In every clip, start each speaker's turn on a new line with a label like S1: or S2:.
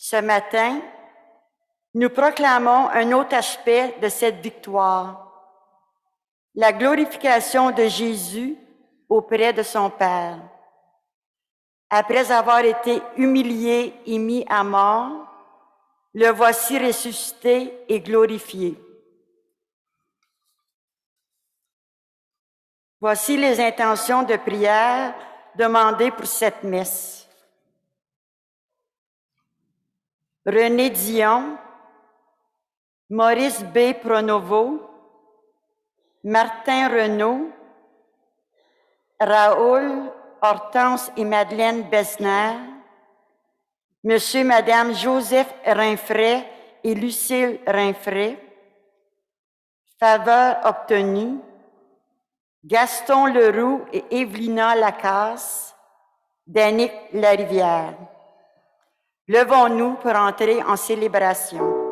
S1: Ce matin, nous proclamons un autre aspect de cette victoire, la glorification de Jésus auprès de son Père. Après avoir été humilié et mis à mort, le voici ressuscité et glorifié. Voici les intentions de prière demandées pour cette messe. René Dion, Maurice B. Pronovo, Martin Renaud, Raoul, Hortense et Madeleine Besner, Monsieur et Madame Joseph Rinfret et Lucille Rinfret, faveur obtenue, Gaston Leroux et Évelyna Lacasse, Danick Larivière. Levons-nous pour entrer en célébration.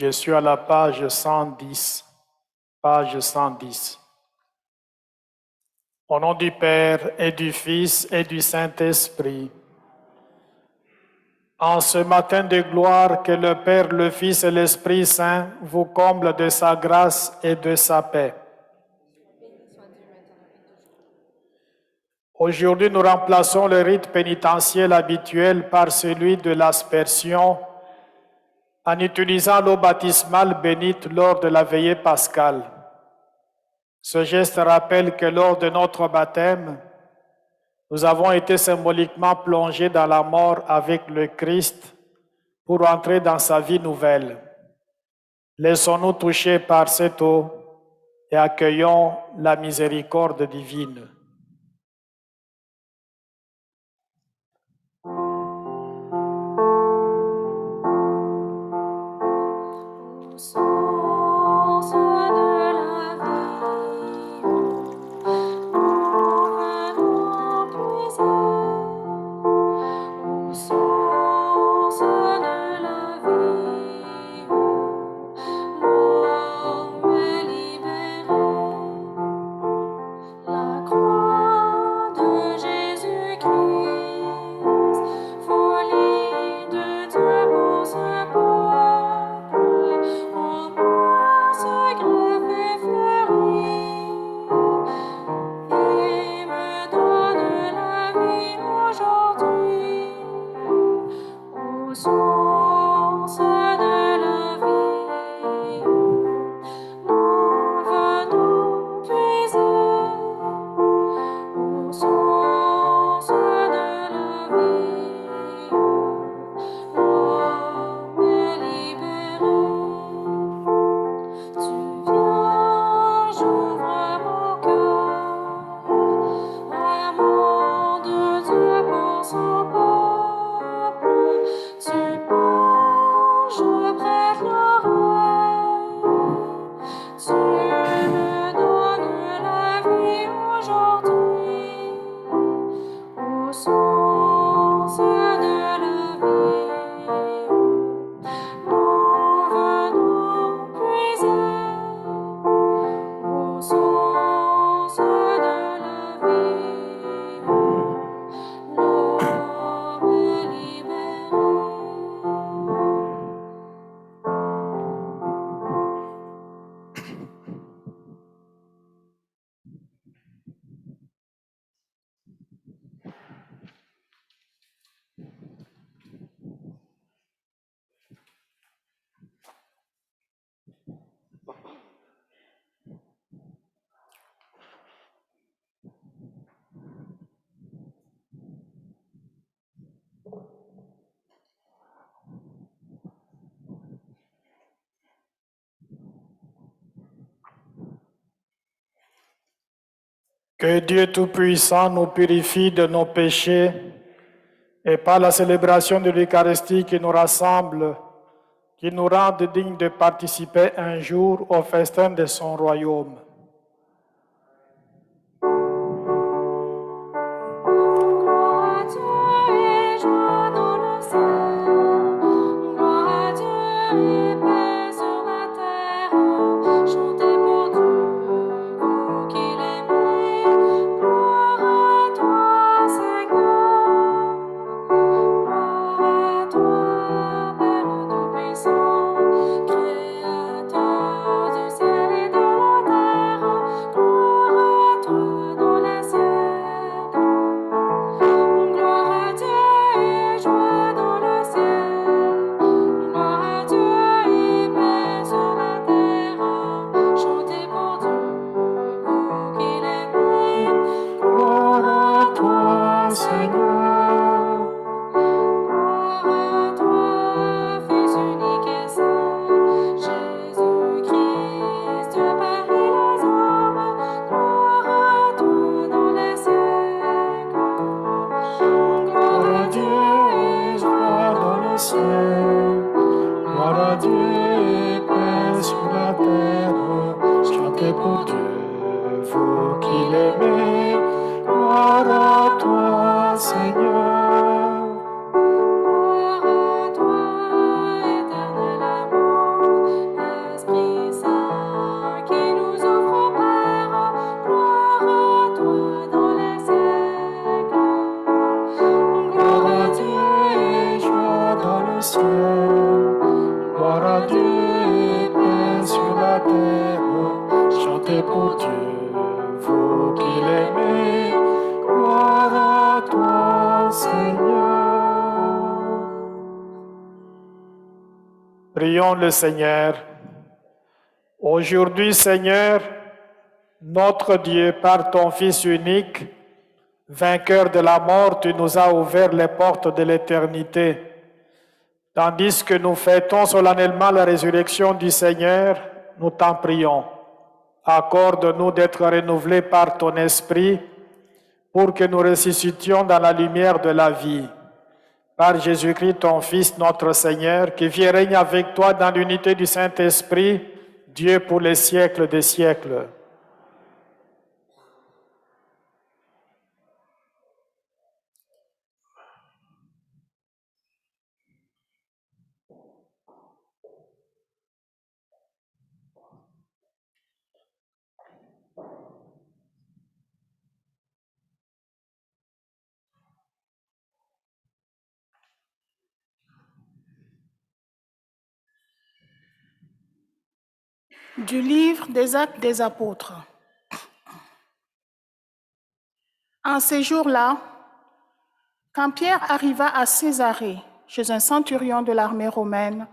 S2: Je suis à la page 110. Page 110. Au nom du Père et du Fils et du Saint-Esprit. En ce matin de gloire, que le Père, le Fils et l'Esprit Saint vous comblent de sa grâce et de sa paix. Aujourd'hui, nous remplaçons le rite pénitentiel habituel par celui de l'aspersion en utilisant l'eau baptismale bénite lors de la veillée pascale. Ce geste rappelle que lors de notre baptême, nous avons été symboliquement plongés dans la mort avec le Christ pour entrer dans sa vie nouvelle. Laissons-nous toucher par cette eau et accueillons la miséricorde divine. Que Dieu Tout-Puissant nous purifie de nos péchés et par la célébration de l'Eucharistie qui nous rassemble, qui nous rende dignes de participer un jour au festin de son royaume. Prions le Seigneur. Aujourd'hui, Seigneur, notre Dieu, par ton Fils unique, vainqueur de la mort, tu nous as ouvert les portes de l'éternité. Tandis que nous fêtons solennellement la résurrection du Seigneur, nous t'en prions. Accorde-nous d'être renouvelés par ton Esprit pour que nous ressuscitions dans la lumière de la vie. Par Jésus-Christ, ton Fils, notre Seigneur, qui vit et règne avec toi dans l'unité du Saint-Esprit, Dieu pour les siècles des siècles.
S3: Du livre des Actes des Apôtres. En ces jours-là, quand Pierre arriva à Césarée, chez un centurion de l'armée romaine,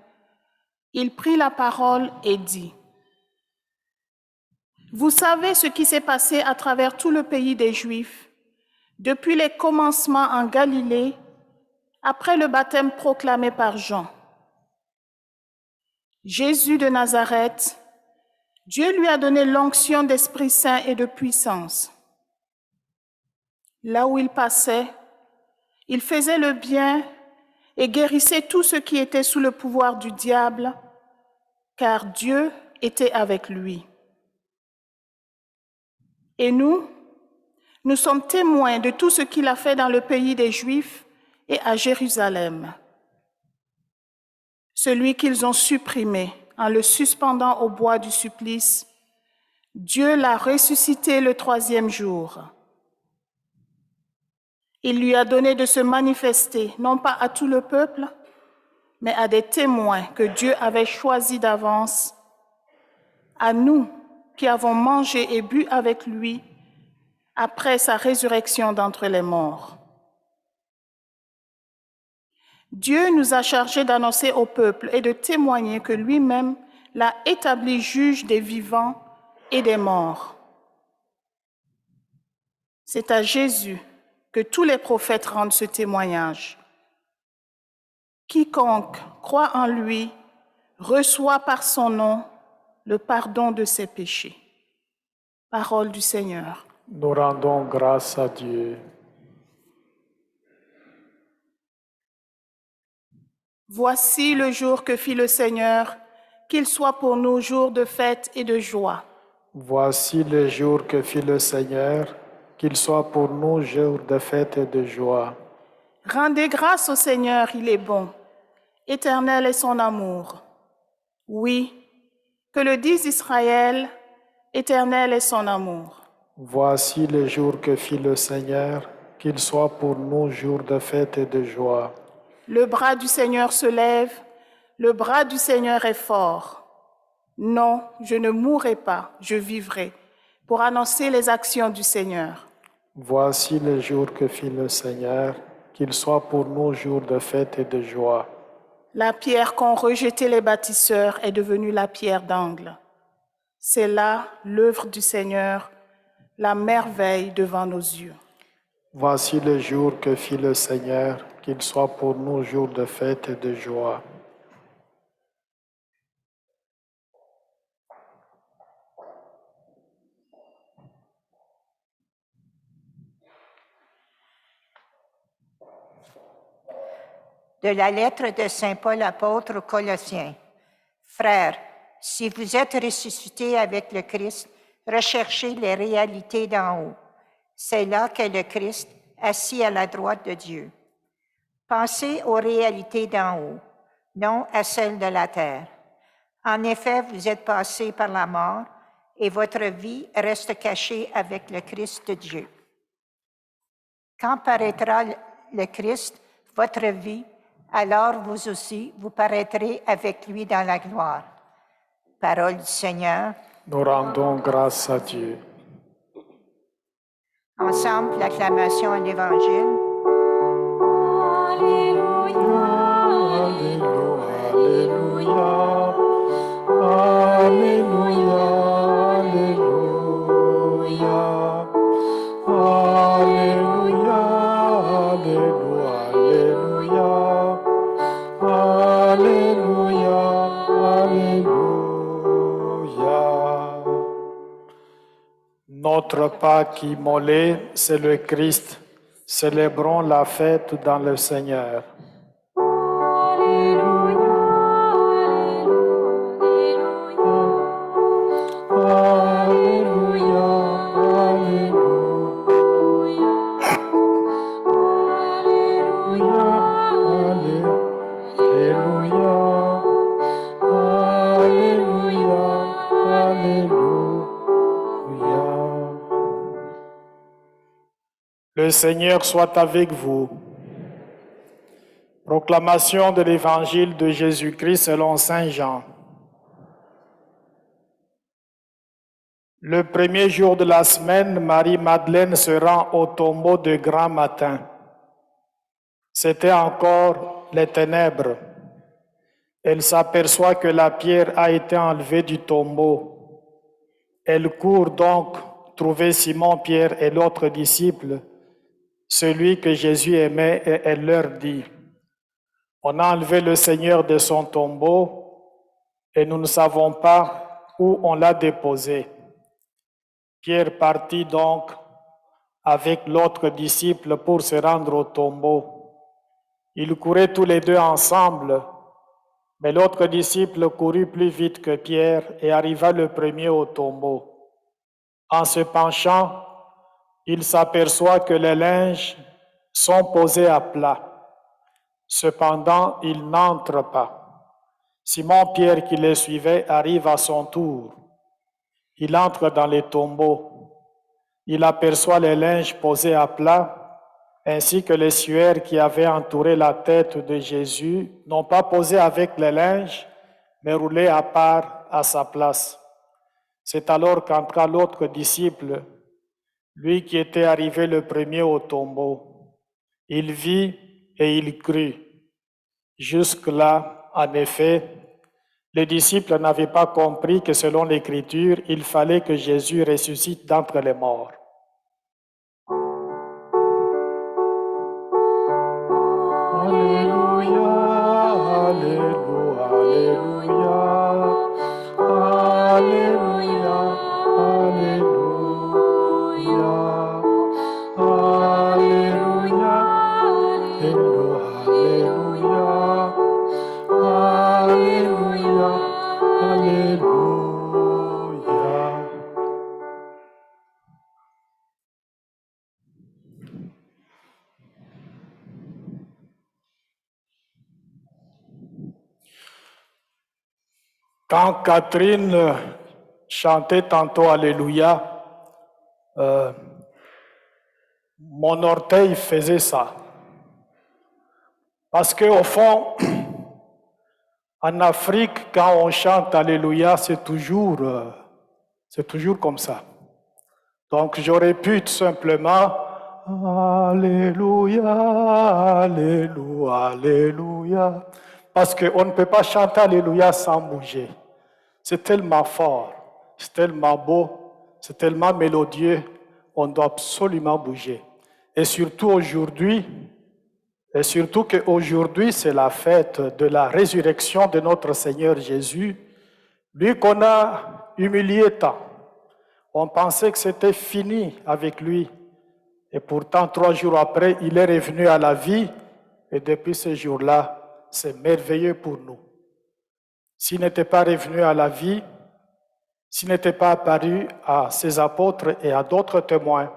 S3: il prit la parole et dit : « Vous savez ce qui s'est passé à travers tout le pays des Juifs, depuis les commencements en Galilée, après le baptême proclamé par Jean. Jésus de Nazareth, Dieu lui a donné l'onction d'Esprit Saint et de puissance. Là où il passait, il faisait le bien et guérissait tous ceux qui étaient sous le pouvoir du diable, car Dieu était avec lui. Et nous sommes témoins de tout ce qu'il a fait dans le pays des Juifs et à Jérusalem. Celui qu'ils ont supprimé en le suspendant au bois du supplice, Dieu l'a ressuscité le 3e jour. Il lui a donné de se manifester, non pas à tout le peuple, mais à des témoins que Dieu avait choisis d'avance, à nous qui avons mangé et bu avec lui après sa résurrection d'entre les morts. Dieu nous a chargés d'annoncer au peuple et de témoigner que lui-même l'a établi juge des vivants et des morts. C'est à Jésus que tous les prophètes rendent ce témoignage. Quiconque croit en lui reçoit par son nom le pardon de ses péchés. Parole du Seigneur.
S2: Nous rendons grâce à Dieu.
S3: Voici le jour que fit le Seigneur, qu'il soit pour nous jour de fête et de joie.
S2: Voici le jour que fit le Seigneur, qu'il soit pour nous jour de fête et de joie.
S3: Rendez grâce au Seigneur, il est bon. Éternel est son amour. Oui, que le dise Israël, éternel est son amour.
S2: Voici le jour que fit le Seigneur, qu'il soit pour nous jour de fête et de joie.
S3: Le bras du Seigneur se lève, le bras du Seigneur est fort. Non, je ne mourrai pas, je vivrai, pour annoncer les actions du Seigneur.
S2: Voici le jour que fit le Seigneur, qu'il soit pour nous jour de fête et de joie.
S3: La pierre qu'ont rejetée les bâtisseurs est devenue la pierre d'angle. C'est là l'œuvre du Seigneur, la merveille devant nos yeux.
S2: Voici le jour que fit le Seigneur, qu'il soit pour nous jour de fête et de joie.
S4: De la lettre de Saint Paul apôtre aux Colossiens. Frères, si vous êtes ressuscités avec le Christ, recherchez les réalités d'en haut. C'est là qu'est le Christ, assis à la droite de Dieu. Pensez aux réalités d'en haut, non à celles de la terre. En effet, vous êtes passés par la mort et votre vie reste cachée avec le Christ de Dieu. Quand paraîtra le Christ, votre vie, alors vous aussi, vous paraîtrez avec lui dans la gloire. Parole du Seigneur.
S2: Nous rendons grâce à Dieu.
S4: Ensemble, l'acclamation à l'Évangile.
S2: Alléluia, Alléluia, Alléluia, Alléluia, Alléluia, Alléluia, Alléluia, Alléluia. Notre Pâque immolé, c'est le Christ. Célébrons la fête dans le Seigneur. Alléluia, Le Seigneur soit avec vous. Proclamation de l'Évangile de Jésus-Christ selon Saint Jean. Le premier jour de la semaine, Marie-Madeleine se rend au tombeau de grand matin. C'était encore les ténèbres. Elle s'aperçoit que la pierre a été enlevée du tombeau. Elle court donc trouver Simon, Pierre et l'autre disciple, celui que Jésus aimait, et elle leur dit: on a enlevé le Seigneur de son tombeau et nous ne savons pas où on l'a déposé. Pierre partit donc avec l'autre disciple pour se rendre au tombeau. Ils couraient tous les deux ensemble, mais l'autre disciple courut plus vite que Pierre et arriva le premier au tombeau. En se penchant, il s'aperçoit que les linges sont posés à plat. Cependant, il n'entre pas. Simon-Pierre, qui les suivait, arrive à son tour. Il entre dans les tombeaux. Il aperçoit les linges posés à plat, ainsi que les suaires qui avaient entouré la tête de Jésus, non pas posés avec les linges, mais roulés à part à sa place. C'est alors qu'entra l'autre disciple, lui qui était arrivé le premier au tombeau. Il vit et il crut. Jusque-là, en effet, les disciples n'avaient pas compris que selon l'Écriture, il fallait que Jésus ressuscite d'entre les morts. Alléluia, Alléluia, Alléluia, Alléluia, Alléluia. Quand Catherine chantait tantôt Alléluia, mon orteil faisait ça. Parce qu'au fond, en Afrique, quand on chante Alléluia, c'est toujours comme ça. Donc j'aurais pu tout simplement Alléluia, Alléluia, Alléluia. Parce qu'on ne peut pas chanter Alléluia sans bouger. C'est tellement fort, c'est tellement beau, c'est tellement mélodieux, on doit absolument bouger. Et surtout qu'aujourd'hui, c'est la fête de la résurrection de notre Seigneur Jésus, lui qu'on a humilié tant. On pensait que c'était fini avec lui. Et pourtant, 3 jours après, il est revenu à la vie. Et depuis ce jour-là, c'est merveilleux pour nous. S'il n'était pas revenu à la vie, s'il n'était pas apparu à ses apôtres et à d'autres témoins,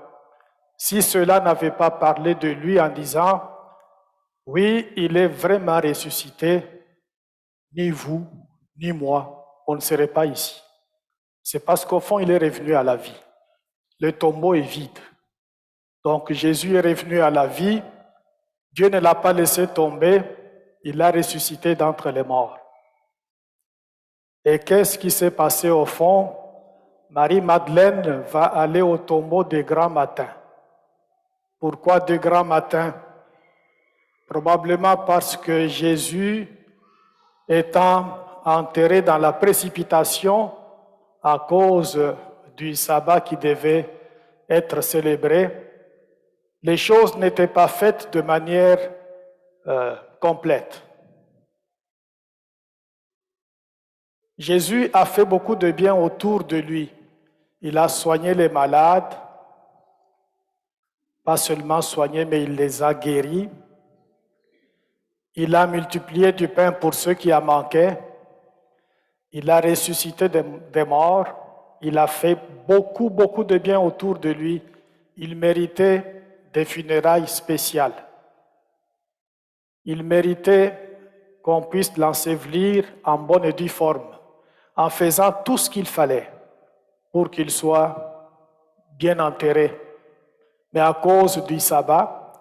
S2: si ceux-là n'avaient pas parlé de lui en disant « Oui, il est vraiment ressuscité », ni vous, ni moi, on ne serait pas ici. C'est parce qu'au fond, il est revenu à la vie. Le tombeau est vide. Donc Jésus est revenu à la vie. Dieu ne l'a pas laissé tomber. Il l'a ressuscité d'entre les morts. Et qu'est-ce qui s'est passé au fond? Marie-Madeleine va aller au tombeau de grand matin. Pourquoi de grand matin? Probablement parce que Jésus, étant enterré dans la précipitation à cause du sabbat qui devait être célébré, les choses n'étaient pas faites de manière complète. Jésus a fait beaucoup de bien autour de lui. Il a soigné les malades, pas seulement soigné, mais il les a guéris. Il a multiplié du pain pour ceux qui en manquaient. Il a ressuscité des morts. Il a fait beaucoup, beaucoup de bien autour de lui. Il méritait des funérailles spéciales. Il méritait qu'on puisse l'ensevelir en bonne et due forme, en faisant tout ce qu'il fallait pour qu'il soit bien enterré. Mais à cause du sabbat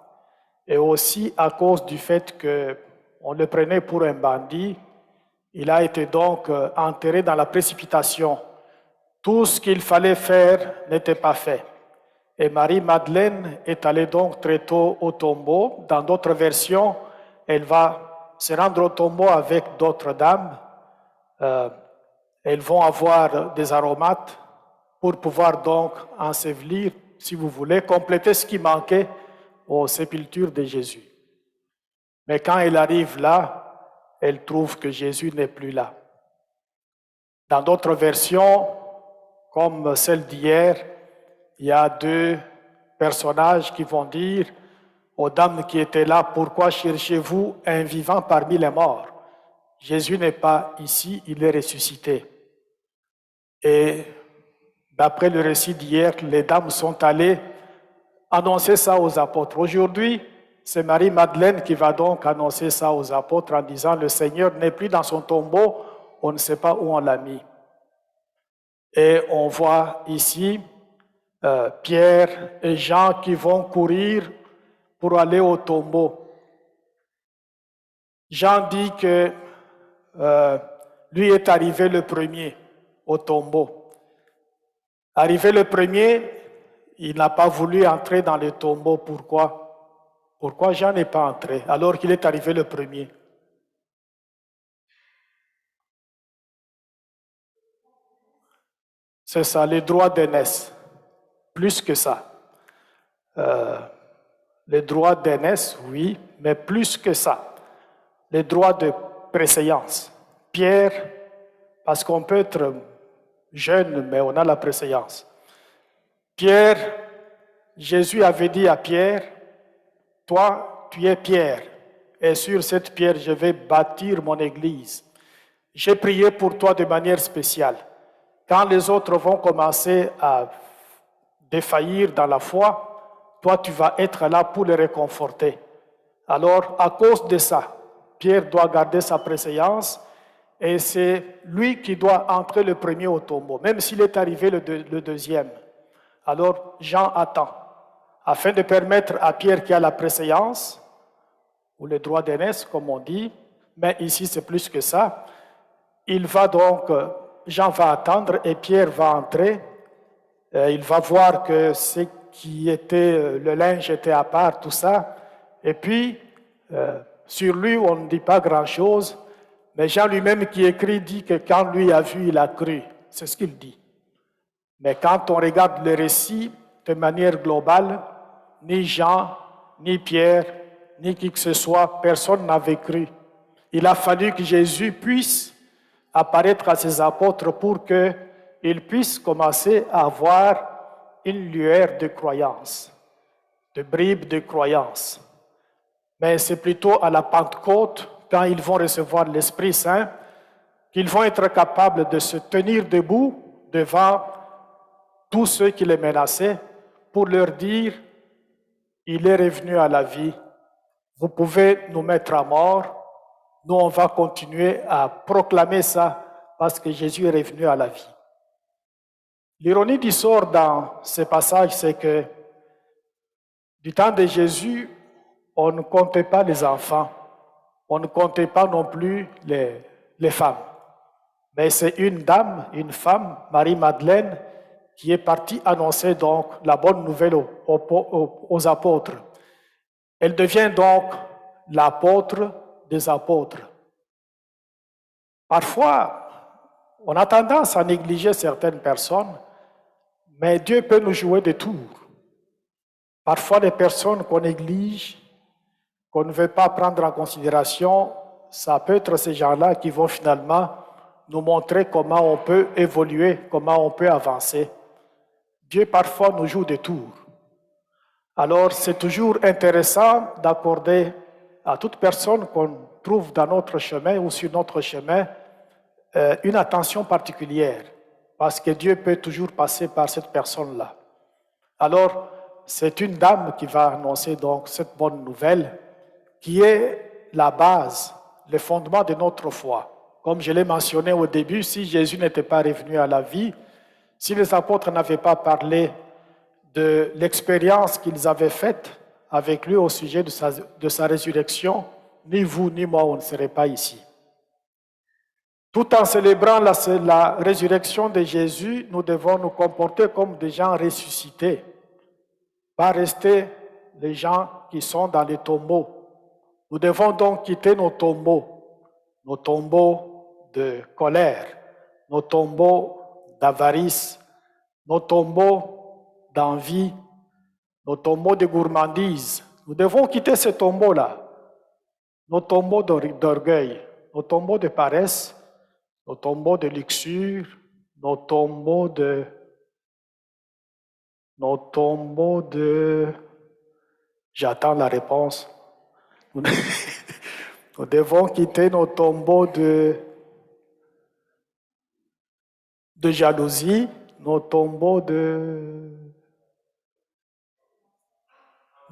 S2: et aussi à cause du fait qu'on le prenait pour un bandit, il a été donc enterré dans la précipitation. Tout ce qu'il fallait faire n'était pas fait. Et Marie-Madeleine est allée donc très tôt au tombeau. Dans d'autres versions, elle va se rendre au tombeau avec d'autres dames. Elles vont avoir des aromates pour pouvoir donc ensevelir, si vous voulez, compléter ce qui manquait aux sépultures de Jésus. Mais quand elle arrive là, elle trouve que Jésus n'est plus là. Dans d'autres versions, comme celle d'hier, il y a 2 personnages qui vont dire aux dames qui étaient là, « Pourquoi cherchez-vous un vivant parmi les morts? Jésus n'est pas ici, il est ressuscité. » Et d'après le récit d'hier, les dames sont allées annoncer ça aux apôtres. Aujourd'hui, c'est Marie-Madeleine qui va donc annoncer ça aux apôtres en disant « Le Seigneur n'est plus dans son tombeau, on ne sait pas où on l'a mis. » Et on voit ici Pierre et Jean qui vont courir pour aller au tombeau. Jean dit que lui est arrivé le premier au tombeau. Arrivé le premier, il n'a pas voulu entrer dans le tombeau. Pourquoi? Pourquoi Jean n'est pas entré alors qu'il est arrivé le premier? C'est ça, les droits d'aînesse. Plus que ça. Les droits d'aînesse, oui, mais plus que ça. Les droits de préséance. Pierre, parce qu'on peut être jeune, mais on a la préséance. Pierre, Jésus avait dit à Pierre, « Toi, tu es Pierre, et sur cette pierre, je vais bâtir mon église. » J'ai prié pour toi de manière spéciale. Quand les autres vont commencer à défaillir dans la foi, toi, tu vas être là pour les réconforter. Alors, à cause de ça, Pierre doit garder sa préséance Et c'est lui qui doit entrer le premier au tombeau, même s'il est arrivé le deuxième. Alors Jean attend, afin de permettre à Pierre qui a la préséance, ou le droit d'aînesse, comme on dit, mais ici c'est plus que ça. Il va donc, Jean va attendre et Pierre va entrer. Il va voir que ce qui était, le linge était à part, tout ça. Et puis, sur lui, on ne dit pas grand-chose, mais Jean lui-même qui écrit dit que quand lui a vu, il a cru. C'est ce qu'il dit. Mais quand on regarde le récit de manière globale, ni Jean, ni Pierre, ni qui que ce soit, personne n'avait cru. Il a fallu que Jésus puisse apparaître à ses apôtres pour qu'ils puissent commencer à avoir une lueur de croyance, de bribes de croyance. Mais c'est plutôt à la Pentecôte, quand ils vont recevoir l'Esprit Saint, qu'ils vont être capables de se tenir debout devant tous ceux qui les menaçaient pour leur dire, il est revenu à la vie, vous pouvez nous mettre à mort, nous on va continuer à proclamer ça parce que Jésus est revenu à la vie. L'ironie du sort dans ce passage, c'est que du temps de Jésus, on ne comptait pas les enfants, on ne comptait pas non plus les femmes. Mais c'est une dame, une femme, Marie-Madeleine, qui est partie annoncer donc la bonne nouvelle aux apôtres. Elle devient donc l'apôtre des apôtres. Parfois, on a tendance à négliger certaines personnes, mais Dieu peut nous jouer des tours. Parfois, les personnes qu'on néglige, qu'on ne veut pas prendre en considération, ça peut être ces gens-là qui vont finalement nous montrer comment on peut évoluer, comment on peut avancer. Dieu parfois nous joue des tours. Alors c'est toujours intéressant d'accorder à toute personne qu'on trouve dans notre chemin ou sur notre chemin une attention particulière, parce que Dieu peut toujours passer par cette personne-là. Alors c'est une dame qui va annoncer donc cette bonne nouvelle, qui est la base, le fondement de notre foi. Comme je l'ai mentionné au début, si Jésus n'était pas revenu à la vie, si les apôtres n'avaient pas parlé de l'expérience qu'ils avaient faite avec lui au sujet de sa résurrection, ni vous ni moi, on ne serait pas ici. Tout en célébrant la résurrection de Jésus, nous devons nous comporter comme des gens ressuscités, pas rester les gens qui sont dans les tombeaux. Nous devons donc quitter nos tombeaux de colère, nos tombeaux d'avarice, nos tombeaux d'envie, nos tombeaux de gourmandise. Nous devons quitter ces tombeaux-là, nos tombeaux d'orgueil, nos tombeaux de paresse, nos tombeaux de luxure, nos tombeaux de... J'attends la réponse. Nous devons quitter nos tombeaux de jalousie, nos tombeaux de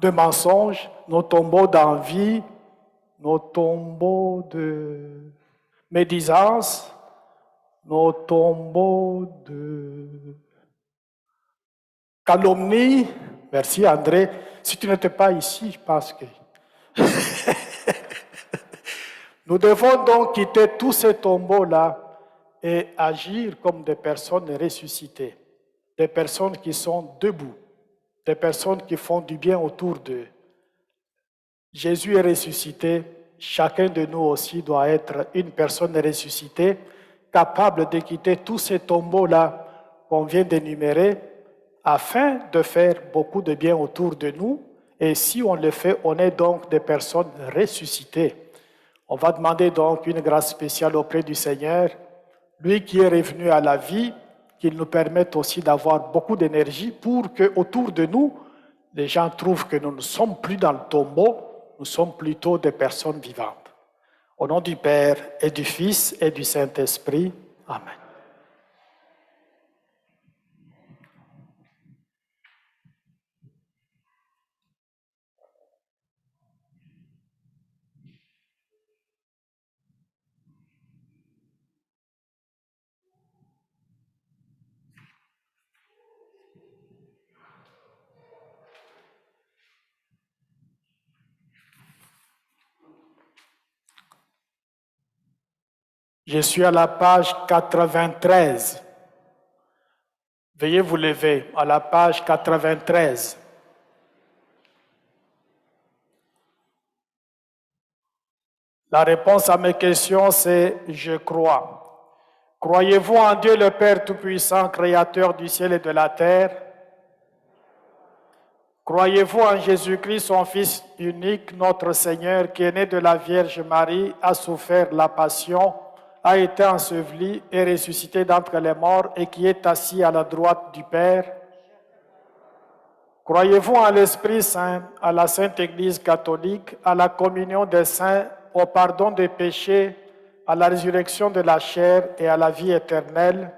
S2: mensonges, nos tombeaux d'envie, nos tombeaux de médisance, nos tombeaux de calomnie. Merci André. Si tu n'étais pas ici, parce que... Nous devons donc quitter tous ces tombeaux-là et agir comme des personnes ressuscitées, des personnes qui sont debout, des personnes qui font du bien autour d'eux. Jésus est ressuscité, chacun de nous aussi doit être une personne ressuscitée, capable de quitter tous ces tombeaux-là qu'on vient d'énumérer, afin de faire beaucoup de bien autour de nous. Et si on le fait, on est donc des personnes ressuscitées. On va demander donc une grâce spéciale auprès du Seigneur, lui qui est revenu à la vie, qu'il nous permette aussi d'avoir beaucoup d'énergie pour que autour de nous, les gens trouvent que nous ne sommes plus dans le tombeau, nous sommes plutôt des personnes vivantes. Au nom du Père et du Fils et du Saint-Esprit. Amen. Je suis à la page 93. Veuillez vous lever à la page 93. La réponse à mes questions, c'est « Je crois ». Croyez-vous en Dieu le Père Tout-Puissant, Créateur du ciel et de la terre? Croyez-vous en Jésus-Christ, son Fils unique, notre Seigneur, qui est né de la Vierge Marie, a souffert la passion, a été enseveli et ressuscité d'entre les morts et qui est assis à la droite du Père? Croyez-vous en l'Esprit Saint, à la Sainte Église catholique, à la communion des saints, au pardon des péchés, à la résurrection de la chair et à la vie éternelle?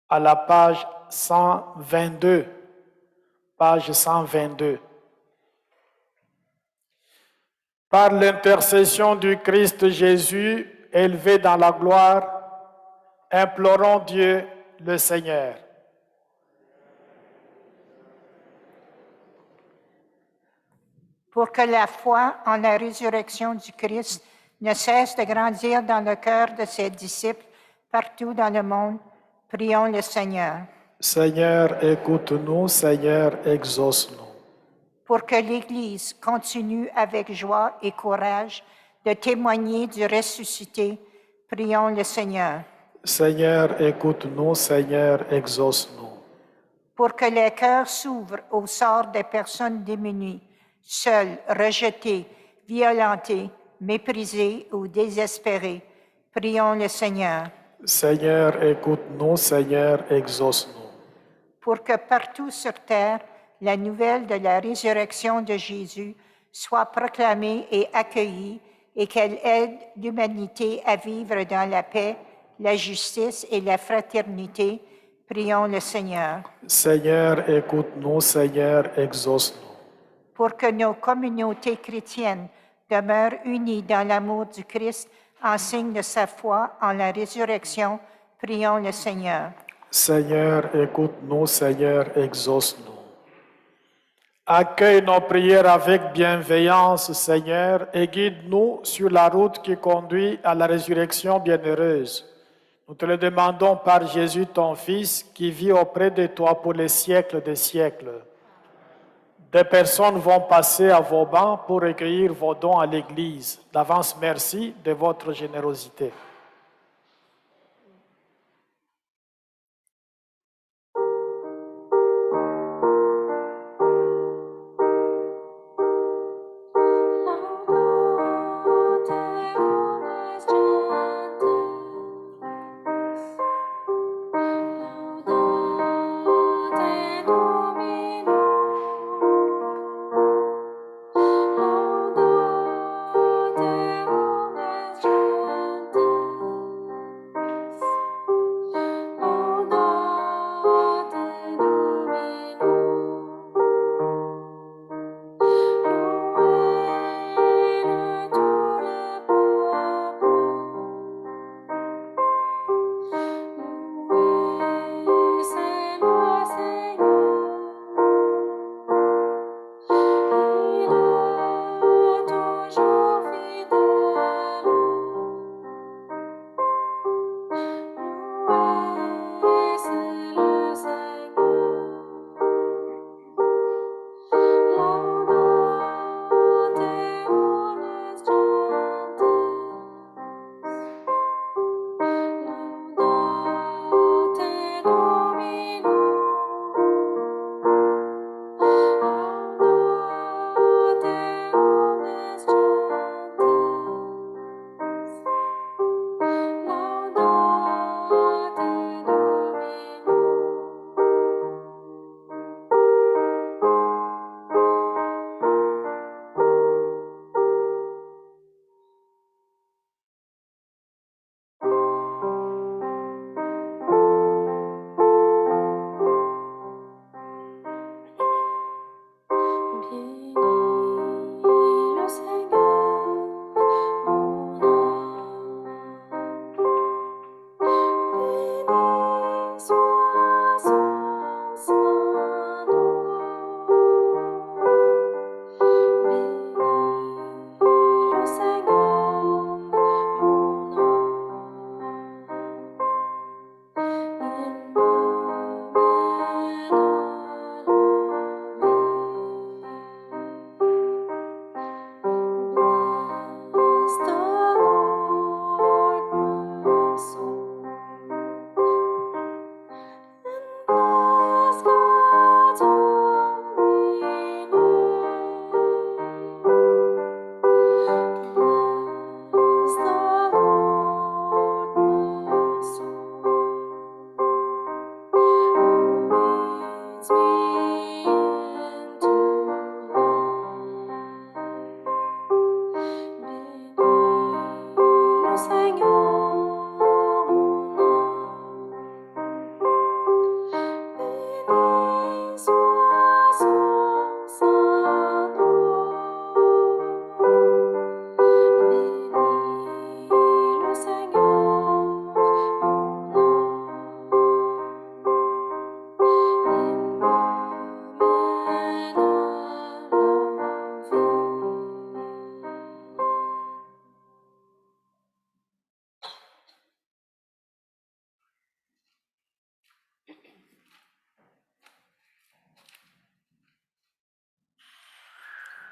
S2: À la page 122. Page 122. Par l'intercession du Christ Jésus, élevé dans la gloire, implorons Dieu le Seigneur.
S4: Pour que la foi en la résurrection du Christ ne cesse de grandir dans le cœur de ses disciples partout dans le monde, prions le Seigneur.
S2: Seigneur, écoute-nous. Seigneur, exauce-nous.
S4: Pour que l'Église continue avec joie et courage de témoigner du ressuscité, prions le Seigneur.
S2: Seigneur, écoute-nous. Seigneur, exauce-nous.
S4: Pour que les cœurs s'ouvrent au sort des personnes démunies, seules, rejetées, violentées, méprisées ou désespérées, prions le Seigneur.
S2: Seigneur, écoute-nous. Seigneur, exauce-nous.
S4: Pour que partout sur terre, la nouvelle de la résurrection de Jésus soit proclamée et accueillie et qu'elle aide l'humanité à vivre dans la paix, la justice et la fraternité, prions le Seigneur.
S2: Seigneur, écoute-nous. Seigneur, exauce-nous.
S4: Pour que nos communautés chrétiennes demeurent unies dans l'amour du Christ en signe de sa foi en la résurrection, prions le Seigneur.
S2: Seigneur, écoute-nous. Seigneur, exauce-nous. Accueille nos prières avec bienveillance, Seigneur, et guide-nous sur la route qui conduit à la résurrection bienheureuse. Nous te le demandons par Jésus, ton Fils, qui vit auprès de toi pour les siècles des siècles. Des personnes vont passer à vos bancs pour recueillir vos dons à l'Église. D'avance, merci de votre générosité.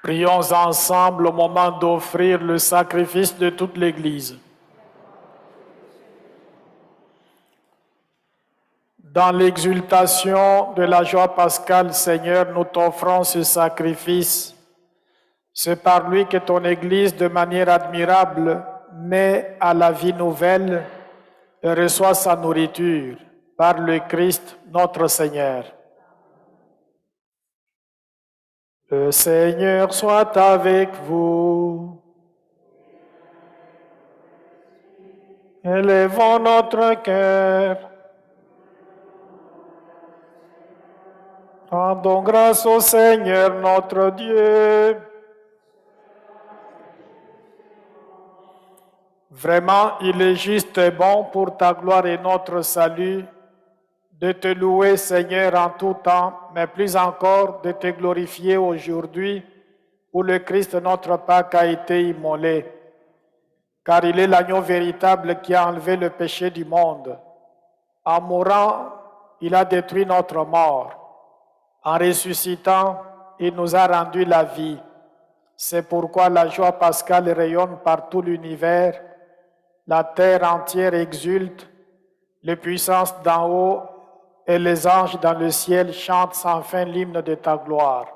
S2: Prions ensemble au moment d'offrir le sacrifice de toute l'Église. Dans l'exultation de la joie pascale, Seigneur, nous t'offrons ce sacrifice. C'est par lui que ton Église, de manière admirable, naît à la vie nouvelle et reçoit sa nourriture par le Christ notre Seigneur. Le Seigneur soit avec vous. Élevons notre cœur. Rendons grâce au Seigneur notre Dieu. Vraiment, il est juste et bon pour ta gloire et notre salut de te louer, Seigneur, en tout temps, mais plus encore de te glorifier aujourd'hui où le Christ, notre Pâque, a été immolé. Car il est l'agneau véritable qui a enlevé le péché du monde. En mourant, il a détruit notre mort. En ressuscitant, il nous a rendu la vie. C'est pourquoi la joie pascale rayonne par tout l'univers. La terre entière exulte, les puissances d'en haut et les anges dans le ciel chantent sans fin l'hymne de ta gloire.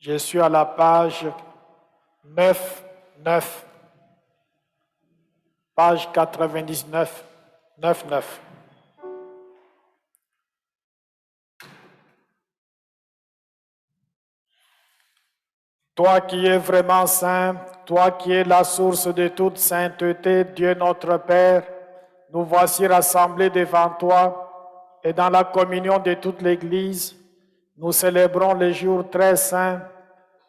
S2: Je suis à la page 9. Page 99, 9. Toi qui es vraiment saint, toi qui es la source de toute sainteté, Dieu notre Père, nous voici rassemblés devant toi et dans la communion de toute l'Église, nous célébrons le jour très saint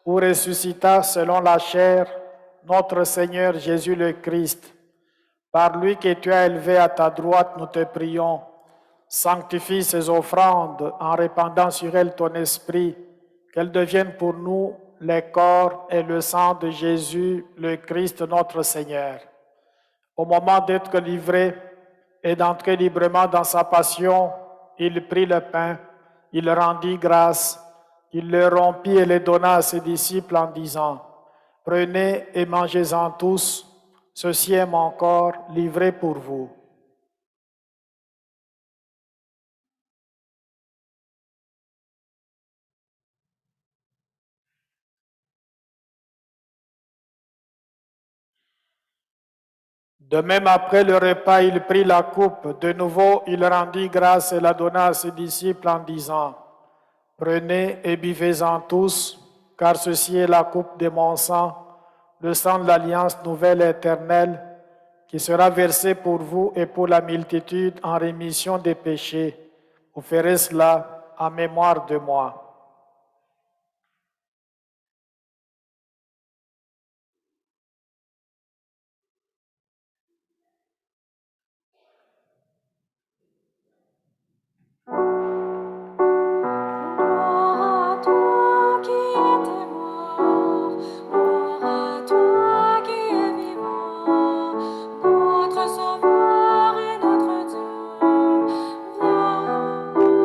S2: où ressuscita selon la chair notre Seigneur Jésus le Christ. Par lui que tu as élevé à ta droite, nous te prions. Sanctifie ces offrandes en répandant sur elles ton esprit, qu'elles deviennent pour nous les corps et le sang de Jésus, le Christ notre Seigneur. Au moment d'être livré et d'entrer librement dans sa passion, il prit le pain, il rendit grâce, il le rompit et le donna à ses disciples en disant, « Prenez et mangez-en tous, ceci est mon corps livré pour vous. » De même, après le repas, il prit la coupe. De nouveau, il rendit grâce et la donna à ses disciples en disant, « Prenez et buvez-en tous, car ceci est la coupe de mon sang, le sang de l'alliance nouvelle et éternelle, qui sera versé pour vous et pour la multitude en rémission des péchés. Vous ferez cela en mémoire de moi. »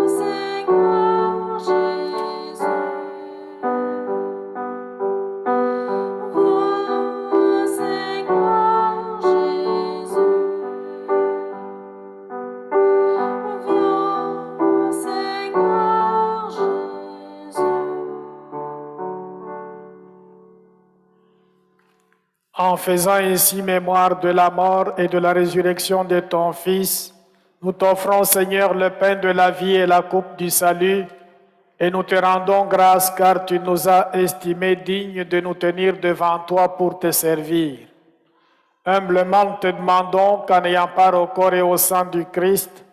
S5: Seigneur Jésus.
S2: En faisant ainsi mémoire de la mort et de la résurrection de ton Fils, nous t'offrons, Seigneur, le pain de la vie et la coupe du salut, et nous te rendons grâce car tu nous as estimés dignes de nous tenir devant toi pour te servir. Humblement te demandons qu'en ayant part au corps et au sang du Christ,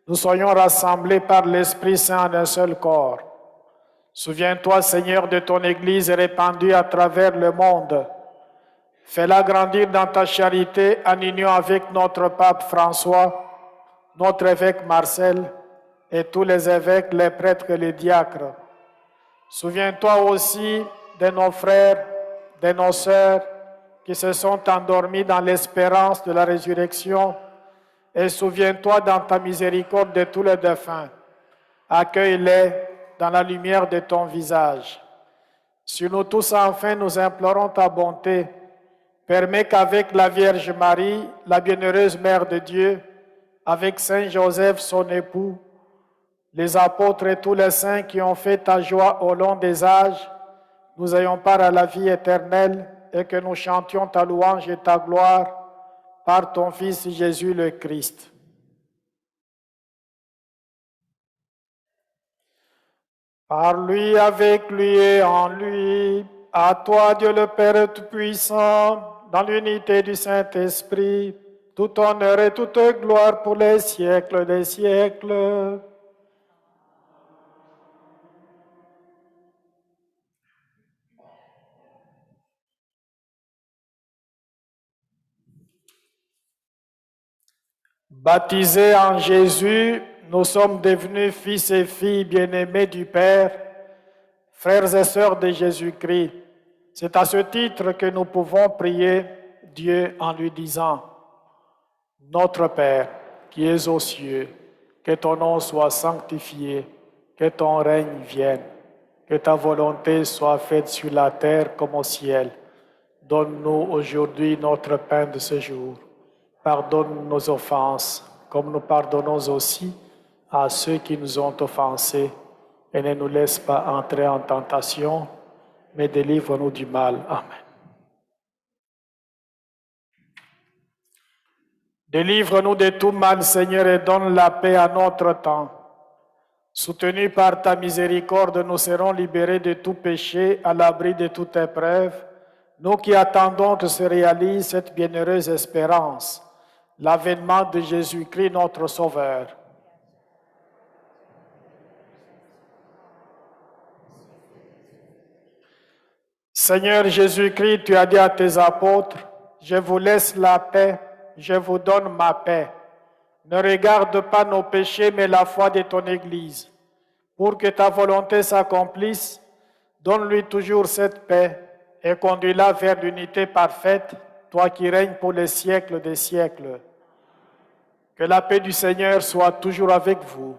S2: nous soyons rassemblés par l'Esprit Saint en un seul corps. Souviens-toi, Seigneur, de ton Église répandue à travers le monde. Fais-la grandir dans ta charité en union avec notre pape François, notre évêque Marcel et tous les évêques, les prêtres et les diacres. Souviens-toi aussi de nos frères, de nos sœurs qui se sont endormis dans l'espérance de la résurrection, et souviens-toi dans ta miséricorde de tous les défunts. Accueille-les dans la lumière de ton visage. Sur nous tous, enfin, nous implorons ta bonté. Permets qu'avec la Vierge Marie, la bienheureuse Mère de Dieu, avec Saint Joseph, son époux, les apôtres et tous les saints qui ont fait ta joie au long des âges, nous ayons part à la vie éternelle et que nous chantions ta louange et ta gloire par ton Fils Jésus le Christ. Par lui, avec lui et en lui, à toi Dieu le Père Tout-Puissant, dans l'unité du Saint-Esprit, tout honneur et toute gloire pour les siècles des siècles. Baptisés en Jésus, nous sommes devenus fils et filles bien-aimés du Père, frères et sœurs de Jésus-Christ. C'est à ce titre que nous pouvons prier Dieu en lui disant: Notre Père, qui es aux cieux, que ton nom soit sanctifié, que ton règne vienne, que ta volonté soit faite sur la terre comme au ciel. Donne-nous aujourd'hui notre pain de ce jour. Pardonne nos offenses, comme nous pardonnons aussi à ceux qui nous ont offensés. Et ne nous laisse pas entrer en tentation, mais délivre-nous du mal. Amen. Délivre-nous de tout mal, Seigneur, et donne la paix à notre temps. Soutenus par ta miséricorde, nous serons libérés de tout péché, à l'abri de toute épreuve, nous qui attendons que se réalise cette bienheureuse espérance, l'avènement de Jésus-Christ, notre Sauveur. Seigneur Jésus-Christ, tu as dit à tes apôtres: je vous laisse la paix, je vous donne ma paix. Ne regarde pas nos péchés, mais la foi de ton Église. Pour que ta volonté s'accomplisse, donne-lui toujours cette paix et conduis-la vers l'unité parfaite, toi qui règnes pour les siècles des siècles. Que la paix du Seigneur soit toujours avec vous.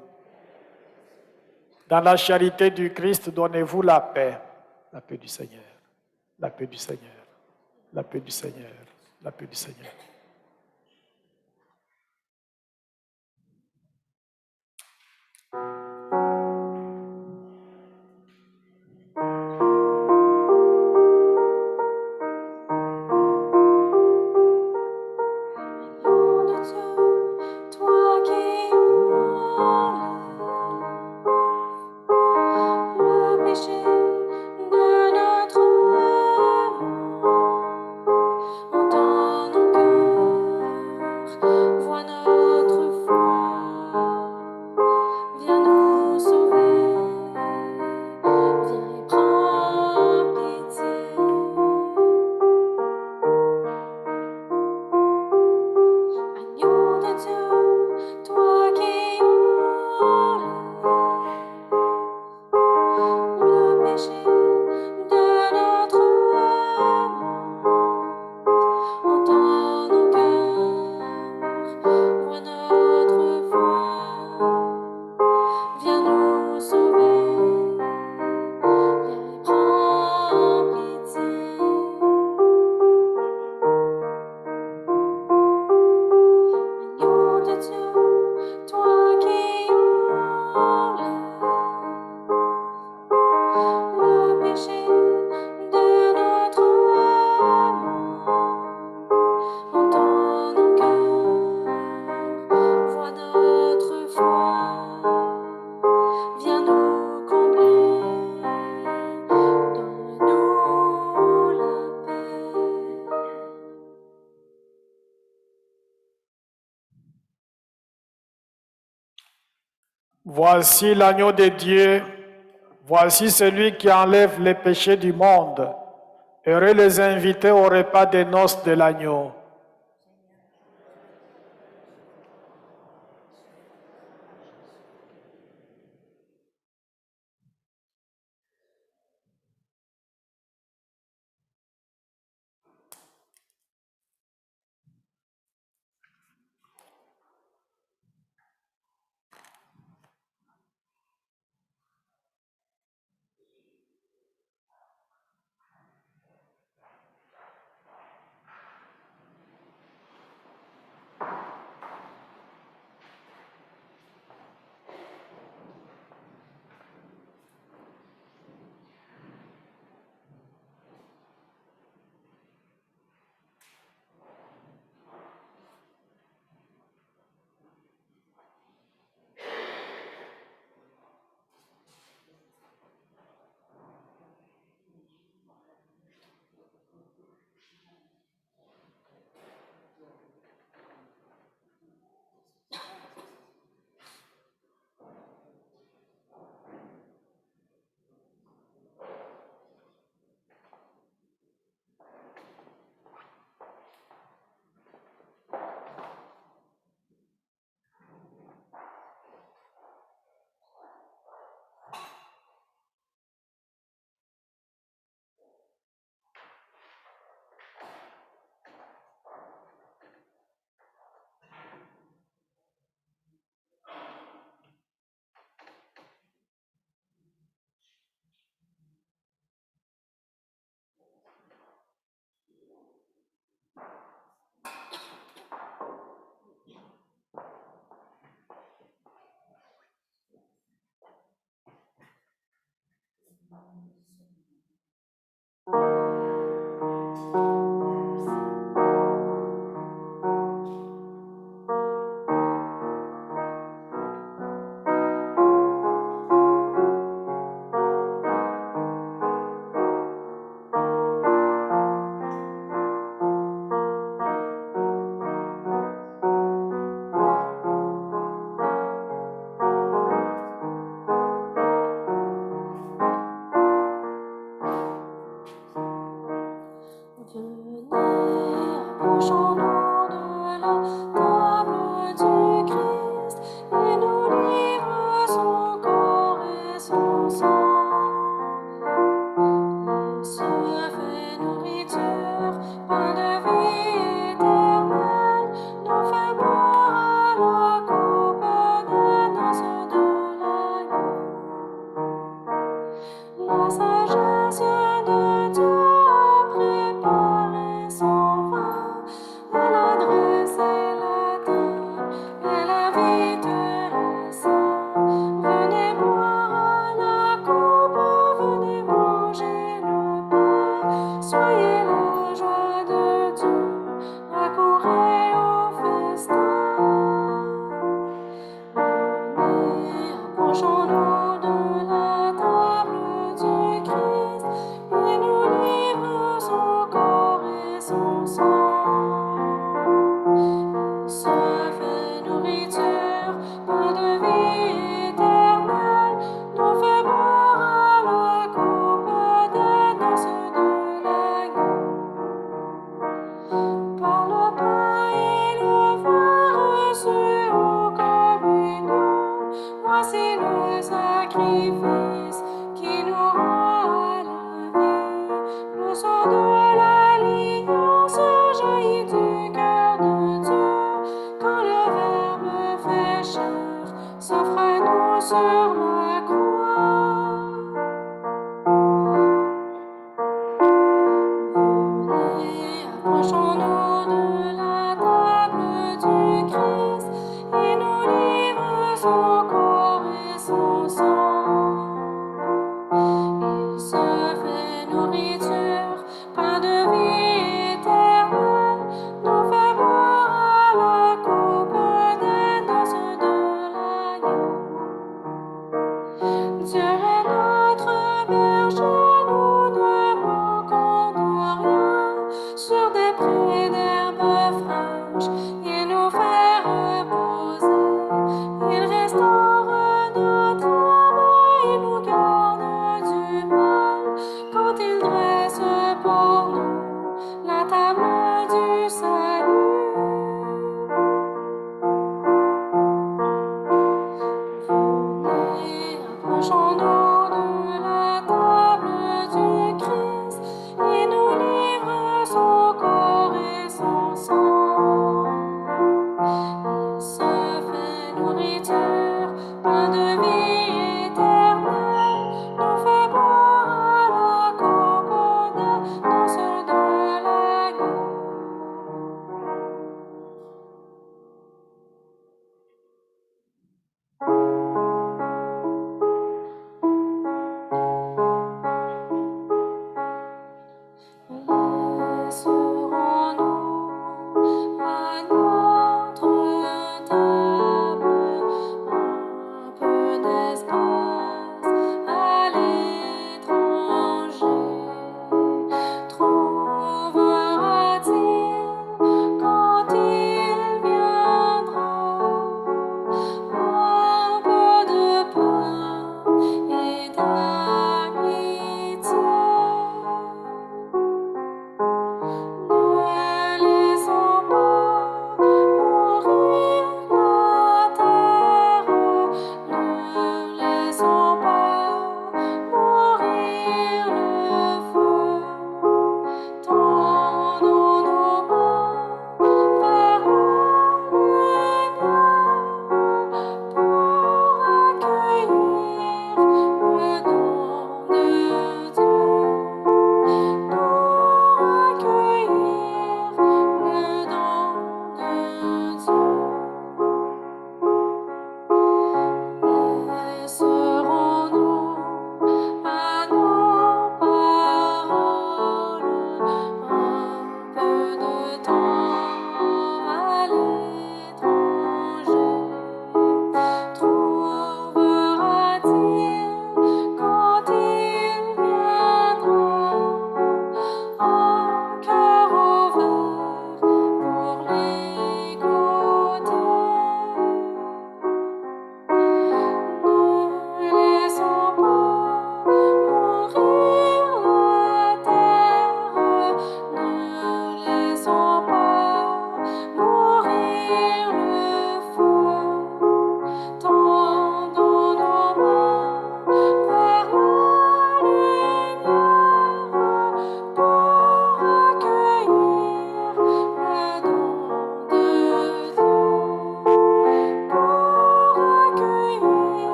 S2: Dans la charité du Christ, donnez-vous la paix. La paix du Seigneur. La paix du Seigneur. La paix du Seigneur. La paix du Seigneur.
S5: Entends-nous que
S2: Voici l'agneau de Dieu, voici celui qui enlève les péchés du monde. Heureux les invités au repas des noces de l'agneau.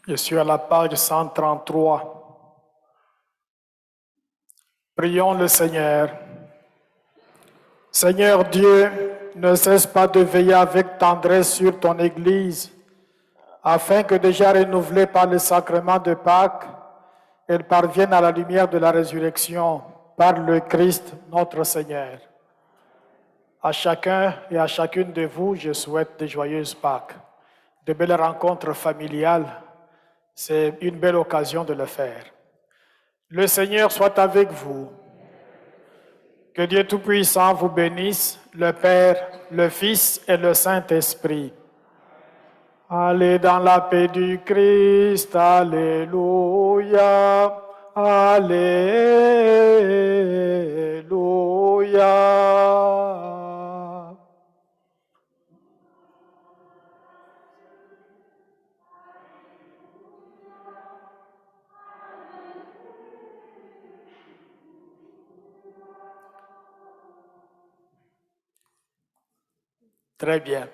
S2: Je suis à la page 133. Prions le Seigneur. Seigneur Dieu, ne cesse pas de veiller avec tendresse sur ton Église, afin que déjà renouvelée par le sacrement de Pâques, elle parvienne à la lumière de la résurrection par le Christ notre Seigneur. À chacun et à chacune de vous, je souhaite de joyeuses Pâques, de belles rencontres familiales. C'est une belle occasion de le faire. Le Seigneur soit avec vous. Que Dieu Tout-Puissant vous bénisse, le Père, le Fils et le Saint-Esprit. Allez dans la paix du Christ, Alléluia, Alléluia. Très bien.